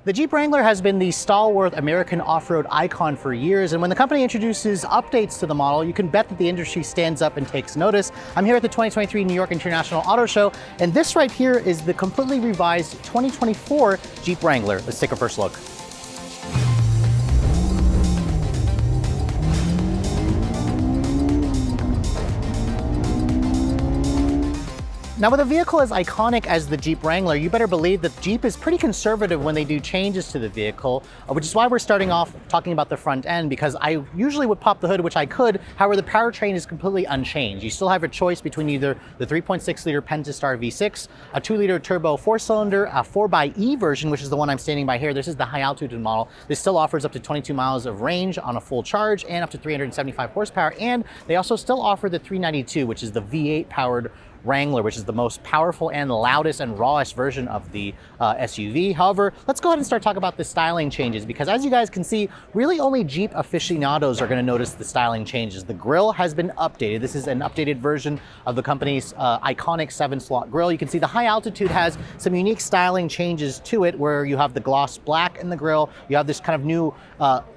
The Jeep Wrangler has been the stalwart American off-road icon for years, and when the company introduces updates to the model, you can bet that the industry stands up and takes notice. I'm here at the 2023 New York International Auto Show, and this right here is the completely revised 2024 Jeep Wrangler. Let's take a first look. Now, with a vehicle as iconic as the Jeep Wrangler, you better believe that Jeep is pretty conservative when they do changes to the vehicle, which is why we're starting off talking about the front end, because I usually would pop the hood, which I could. However, the powertrain is completely unchanged. You still have a choice between either the 3.6-liter Pentastar V6, a 2-liter turbo 4-cylinder, a 4xe version, which is the one I'm standing by here. This is the high-altitude model. This still offers up to 22 miles of range on a full charge and up to 375 horsepower. And they also still offer the 392, which is the V8-powered Wrangler, which is the most powerful and loudest and rawest version of the SUV. However, let's go ahead and start talking about the styling changes, because as you guys can see, really only Jeep aficionados are going to notice the styling changes. The grille has been updated. This is an updated version of the company's iconic 7-slot grille. You can see the high altitude has some unique styling changes to it, where you have the gloss black in the grille. You have this kind of new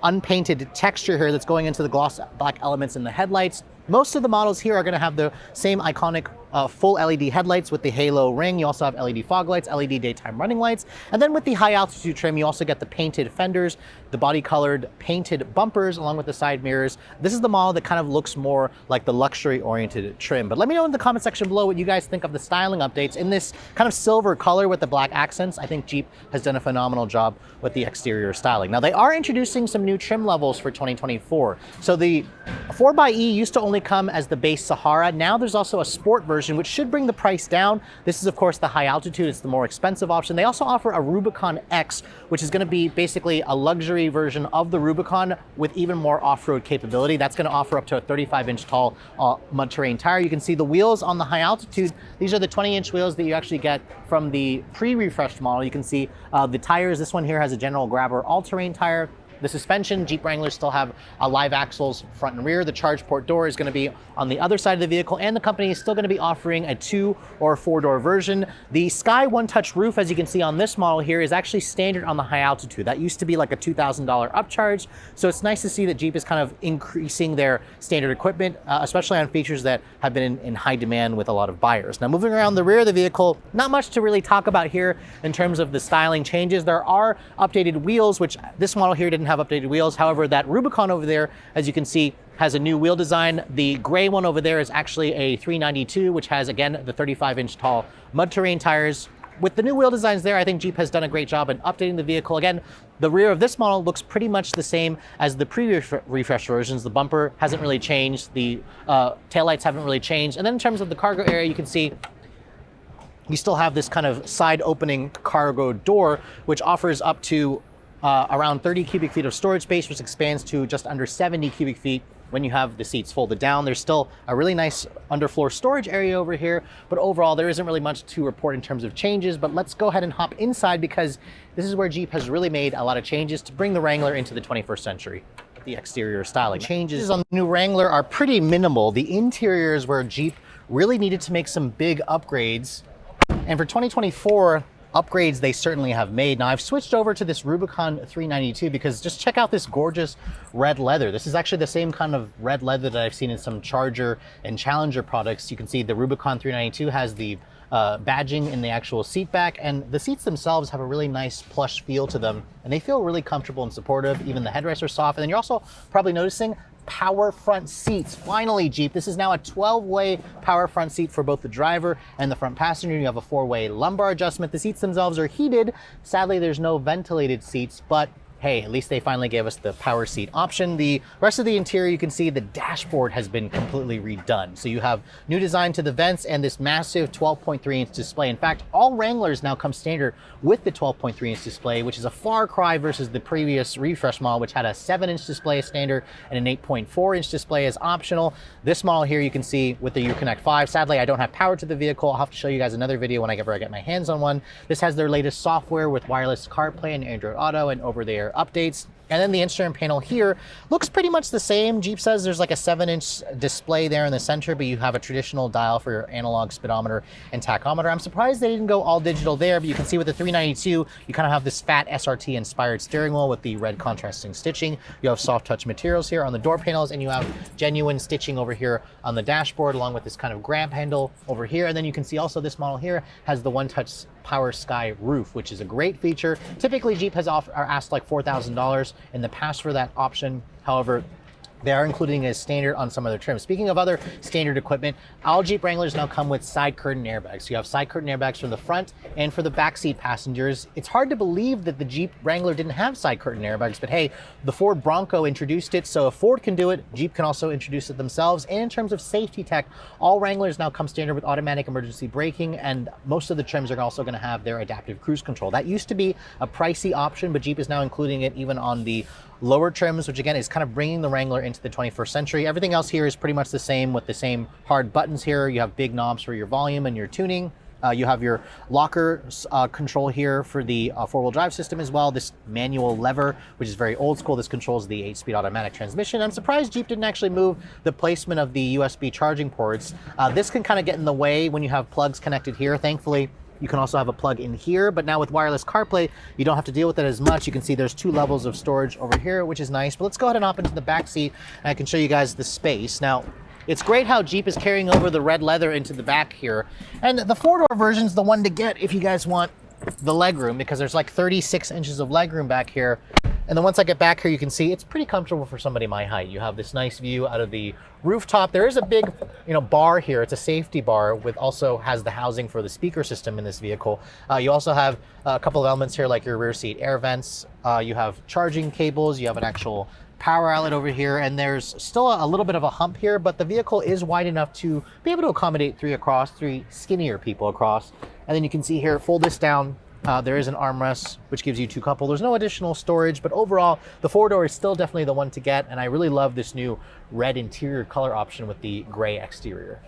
unpainted texture here that's going into the gloss black elements in the headlights. Most of the models here are going to have the same iconic full LED headlights with the halo ring. You also have LED fog lights, LED daytime running lights. And then with the high altitude trim, you also get the painted fenders, the body colored painted bumpers, along with the side mirrors. This is the model that kind of looks more like the luxury oriented trim. But let me know in the comment section below what you guys think of the styling updates in this kind of silver color with the black accents. I think Jeep has done a phenomenal job with the exterior styling. Now, they are introducing some new trim levels for 2024. So the 4xe used to only come as the base Sahara. Now there's also a sport version, which should bring the price down. This is, of course, the high altitude. It's the more expensive option. They also offer a Rubicon X, which is going to be basically a luxury version of the Rubicon with even more off-road capability. That's going to offer up to a 35-inch tall mud-terrain tire. You can see the wheels on the high altitude. These are the 20-inch wheels that you actually get from the pre-refreshed model. You can see the tires. This one here has a general grabber all-terrain tire. The suspension, Jeep Wranglers still have live axles front and rear. The charge port door is going to be on the other side of the vehicle, and the company is still going to be offering a 2- or 4-door version. The Sky One-Touch roof, as you can see on this model here, is actually standard on the high altitude. That used to be like a $2,000 upcharge, so it's nice to see that Jeep is kind of increasing their standard equipment, especially on features that have been in high demand with a lot of buyers. Now, moving around the rear of the vehicle, not much to really talk about here in terms of the styling changes. There are updated wheels, which this model here didn't have updated wheels. However, that Rubicon over there, as you can see, has a new wheel design. The gray one over there is actually a 392, which has, again, the 35-inch tall mud-terrain tires. With the new wheel designs there, I think Jeep has done a great job in updating the vehicle. Again, the rear of this model looks pretty much the same as the previous refresh versions. The bumper hasn't really changed. The taillights haven't really changed. And then in terms of the cargo area, you can see you still have this kind of side opening cargo door, which offers up to around 30 cubic feet of storage space, which expands to just under 70 cubic feet when you have the seats folded down. There's still a really nice underfloor storage area over here, but overall there isn't really much to report in terms of changes. But let's go ahead and hop inside, because this is where Jeep has really made a lot of changes to bring the Wrangler into the 21st century. The exterior styling changes on the new Wrangler are pretty minimal. The interior is where Jeep really needed to make some big upgrades, and for 2024, upgrades they certainly have made. Now, I've switched over to this Rubicon 392 because just check out this gorgeous red leather. This is actually the same kind of red leather that I've seen in some Charger and Challenger products. You can see the Rubicon 392 has the badging in the actual seat back, and the seats themselves have a really nice plush feel to them, and they feel really comfortable and supportive. Even the headrests are soft. And then you're also probably noticing power front seats. Finally, Jeep, this is now a 12-way power front seat for both the driver and the front passenger. You have a 4-way lumbar adjustment. The seats themselves are heated. Sadly, there's no ventilated seats, but hey, at least they finally gave us the power seat option. The rest of the interior, you can see the dashboard has been completely redone. So you have new design to the vents and this massive 12.3-inch display. In fact, all Wranglers now come standard with the 12.3-inch display, which is a far cry versus the previous refresh model, which had a 7-inch display as standard and an 8.4-inch display as optional. This model here you can see with the Uconnect 5. Sadly, I don't have power to the vehicle. I'll have to show you guys another video whenever I get my hands on one. This has their latest software with wireless CarPlay and Android Auto and over-the-air updates. And then the instrument panel here looks pretty much the same. Jeep says there's like a 7-inch display there in the center, but you have a traditional dial for your analog speedometer and tachometer. I'm surprised they didn't go all digital there, but you can see with the 392, you kind of have this fat SRT inspired steering wheel with the red contrasting stitching. You have soft touch materials here on the door panels, and you have genuine stitching over here on the dashboard, along with this kind of grab handle over here. And then you can see also this model here has the one-touch power sky roof, which is a great feature. Typically Jeep has asked like $4,000 in the past for that option. However, they are including it as standard on some other trims. Speaking of other standard equipment, all Jeep Wranglers now come with side curtain airbags. So you have side curtain airbags from the front and for the backseat passengers. It's hard to believe that the Jeep Wrangler didn't have side curtain airbags, but hey, the Ford Bronco introduced it, so if Ford can do it, Jeep can also introduce it themselves. And in terms of safety tech, all Wranglers now come standard with automatic emergency braking, and most of the trims are also going to have their adaptive cruise control. That used to be a pricey option, but Jeep is now including it even on the lower trims, which again is kind of bringing the Wrangler into the 21st century. Everything else here is pretty much the same with the same hard buttons here. You have big knobs for your volume and your tuning. You have your locker control here for the four-wheel drive system as well. This manual lever, which is very old school. This controls the 8-speed automatic transmission. I'm surprised Jeep didn't actually move the placement of the USB charging ports. This can kind of get in the way when you have plugs connected here. Thankfully, you can also have a plug in here, but now with wireless CarPlay, you don't have to deal with it as much. You can see there's 2 levels of storage over here, which is nice. But let's go ahead and hop into the back seat, and I can show you guys the space. Now, it's great how Jeep is carrying over the red leather into the back here. And the 4-door version is the one to get if you guys want the legroom, because there's like 36 inches of legroom back here. And then once I get back here, you can see it's pretty comfortable for somebody my height. You have this nice view out of the rooftop. There is a big, bar here. It's a safety bar with also has the housing for the speaker system in this vehicle. You also have a couple of elements here like your rear seat air vents. You have charging cables. You have an actual power outlet over here, and there's still a little bit of a hump here, but the vehicle is wide enough to be able to accommodate 3 skinnier people across. And then you can see here, fold this down. There is an armrest, which gives you 2 cup holders. No additional storage, but overall, the 4-door is still definitely the one to get, and I really love this new red interior color option with the gray exterior.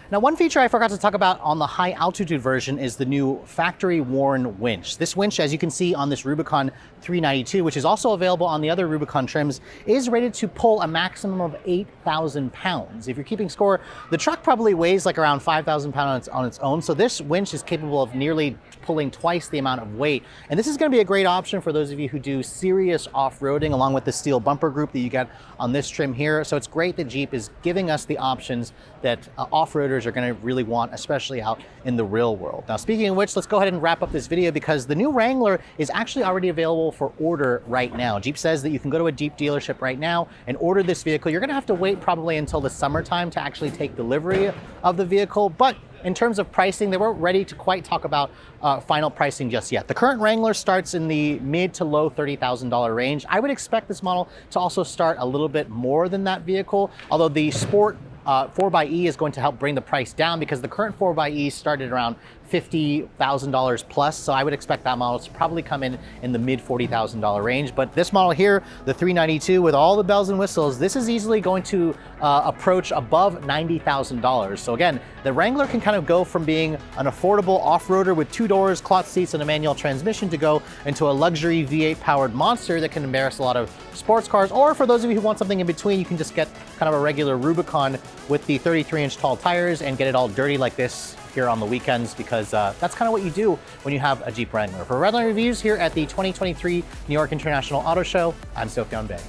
Now, one feature I forgot to talk about on the high altitude version is the new factory worn winch. This winch, as you can see on this Rubicon 392, which is also available on the other Rubicon trims, is rated to pull a maximum of 8,000 pounds. If you're keeping score, the truck probably weighs like around 5,000 pounds on its own. So this winch is capable of nearly pulling twice the amount of weight. And this is going to be a great option for those of you who do serious off-roading, along with the steel bumper group that you get on this trim here. So it's great that Jeep is giving us the options that off-roaders are going to really want, especially out in the real world. Now, speaking of which, let's go ahead and wrap up this video because the new Wrangler is actually already available for order right now. Jeep says that you can go to a Jeep dealership right now and order this vehicle. You're going to have to wait probably until the summertime to actually take delivery of the vehicle, but in terms of pricing, they weren't ready to quite talk about final pricing just yet. The current Wrangler starts in the mid to low $30,000 range. I would expect this model to also start a little bit more than that vehicle, although the Sport 4xe is going to help bring the price down because the current 4xe started around $50,000 plus. So I would expect that model to probably come in the mid $40,000 range. But this model here, the 392 with all the bells and whistles, this is easily going to approach above $90,000. So again, the Wrangler can kind of go from being an affordable off-roader with 2 doors, cloth seats, and a manual transmission to go into a luxury V8 powered monster that can embarrass a lot of sports cars. Or for those of you who want something in between, you can just get kind of a regular Rubicon with the 33-inch tall tires and get it all dirty like this here on the weekends, because that's kind of what you do when you have a Jeep Wrangler. For Redline Reviews here at the 2023 New York International Auto Show, I'm Sophion Bay.